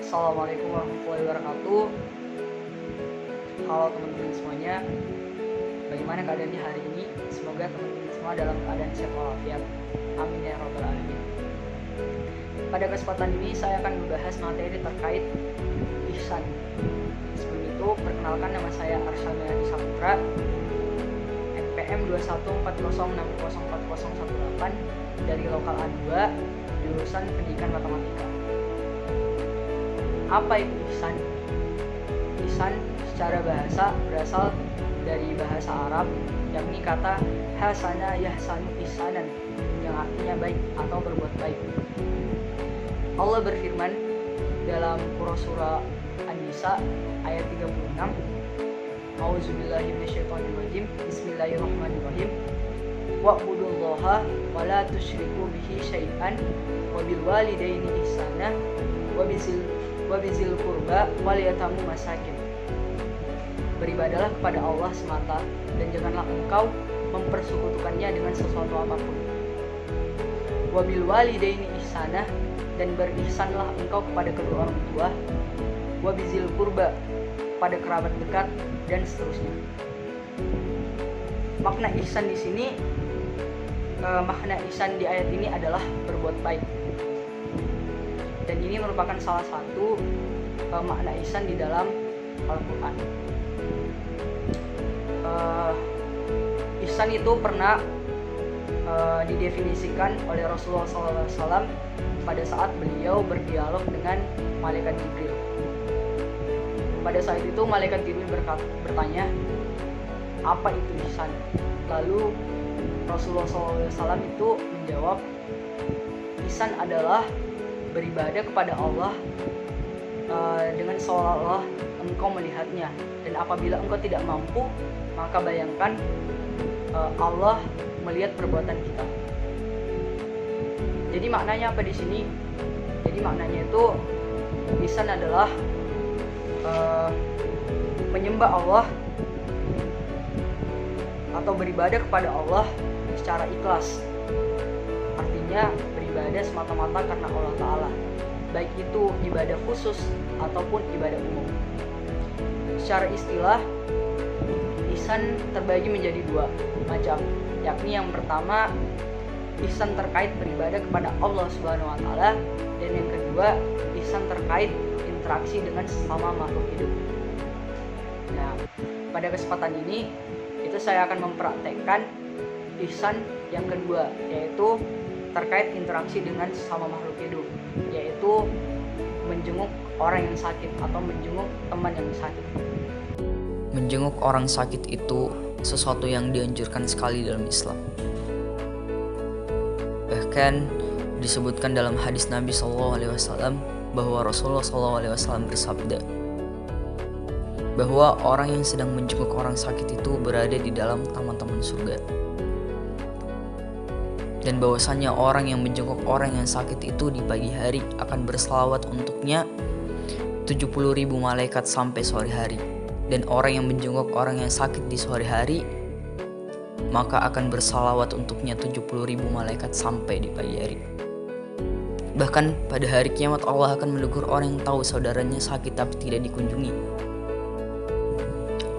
Assalamualaikum warahmatullahi wabarakatuh. Halo teman-teman semuanya, bagaimana keadaannya hari ini? Semoga teman-teman semua dalam keadaan sehat walafiat. Amin ya rabbal alamin. Pada kesempatan ini saya akan membahas materi terkait ihsan. Sebelum itu, perkenalkan, nama saya Arsyad Melani Saputra, NPM 21406040118 dari lokal A2, jurusan Pendidikan Matematika. Apa itu ihsan? Ihsan secara bahasa berasal dari bahasa Arab, yakni kata hasana yahsanu ihsanan, yang artinya baik atau berbuat baik. Allah berfirman dalam surah An-Nisa ayat 36, A'udzubillahi minasyaitonirrajim, Bismillahirrahmanirrahim. Wa'budullaha wa la tusyriku bihi syai'an wa bil walidaini ihsana wa bizil qurba wal yatamu masakin. Beribadah kepada Allah semata dan janganlah engkau mempersekutukannya dengan sesuatu apapun. Wa bil walidaini ihsana, dan berihsanlah engkau kepada kedua orang tua. Wa bizil qurba, pada kerabat dekat, dan seterusnya. Makna ihsan di sini, makna ihsan di ayat ini adalah berbuat baik. Dan ini merupakan salah satu makna ihsan di dalam Al-Quran. Ihsan itu pernah didefinisikan oleh Rasulullah SAW pada saat beliau berdialog dengan Malaikat Jibril. Pada saat itu Malaikat Jibril bertanya, apa itu ihsan? Lalu Rasulullah SAW itu menjawab, ihsan adalah beribadah kepada Allah dengan seolah-olah engkau melihatnya, dan apabila engkau tidak mampu, maka bayangkan Allah melihat perbuatan kita. Jadi maknanya apa di sini? Jadi maknanya itu ihsan adalah menyembah Allah atau beribadah kepada Allah secara ikhlas. Artinya beribadah semata-mata karena Allah Ta'ala, baik itu ibadah khusus ataupun ibadah umum. Secara istilah, ihsan terbagi menjadi dua macam, yakni yang pertama ihsan terkait beribadah kepada Allah Subhanahu wa Ta'ala, dan yang kedua ihsan terkait interaksi dengan sesama makhluk hidup. Nah, pada kesempatan ini saya akan mempraktekkan ihsan yang kedua, yaitu terkait interaksi dengan sesama makhluk hidup, yaitu menjenguk orang yang sakit atau menjenguk teman yang sakit. Menjenguk orang sakit itu sesuatu yang dianjurkan sekali dalam Islam. Bahkan disebutkan dalam hadis Nabi SAW bahwa Rasulullah SAW bersabda bahwa orang yang sedang menjenguk orang sakit itu berada di dalam taman-taman surga, dan bahwasannya orang yang menjenguk orang yang sakit itu di pagi hari akan berselawat untuknya 70.000 malaikat sampai sore hari, dan orang yang menjenguk orang yang sakit di sore hari maka akan bersalawat untuknya 70.000 malaikat sampai di pagi hari. Bahkan pada hari kiamat Allah akan menegur orang yang tahu saudaranya sakit tapi tidak dikunjungi.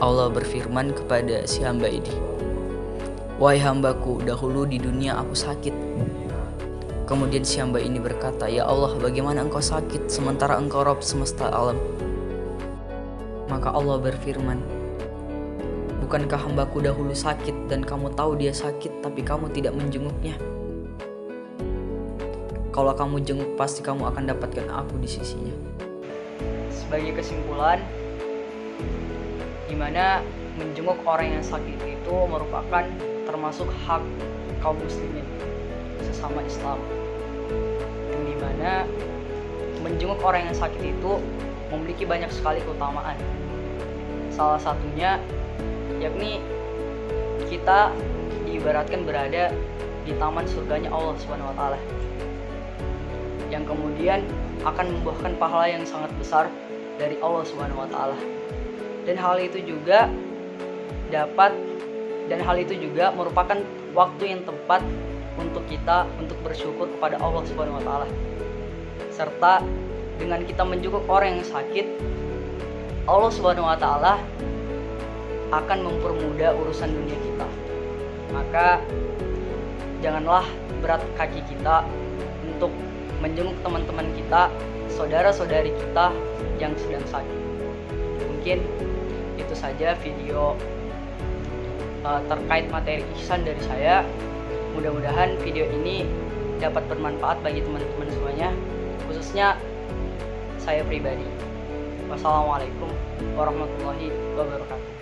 Allah berfirman kepada si hamba ini, wahai hambaku, dahulu di dunia aku sakit. Kemudian si hamba ini berkata, ya Allah, bagaimana engkau sakit sementara engkau Rabb semesta alam? Maka Allah berfirman, bukankah hambaku dahulu sakit dan kamu tahu dia sakit tapi kamu tidak menjenguknya? Kalau kamu jenguk pasti kamu akan dapatkan aku di sisinya. Sebagai kesimpulan, di mana menjenguk orang yang sakit itu merupakan termasuk hak kaum muslimin sesama Islam, dan di mana menjenguk orang yang sakit itu memiliki banyak sekali keutamaan. Salah satunya yakni kita diibaratkan berada di taman surganya Allah Subhanahu wa Ta'ala, yang kemudian akan membuahkan pahala yang sangat besar dari Allah Subhanahu wa Ta'ala. Dan hal itu juga merupakan waktu yang tepat untuk kita untuk bersyukur kepada Allah Subhanahu wa Ta'ala, serta dengan kita menjenguk orang yang sakit, Allah Subhanahu wa taala akan mempermudah urusan dunia kita. Maka janganlah berat kaki kita untuk menjenguk teman-teman kita, saudara-saudari kita yang sedang sakit. Mungkin itu saja video terkait materi ihsan dari saya. Mudah-mudahan video ini dapat bermanfaat bagi teman-teman semuanya, khususnya saya pribadi. Wassalamualaikum warahmatullahi wabarakatuh.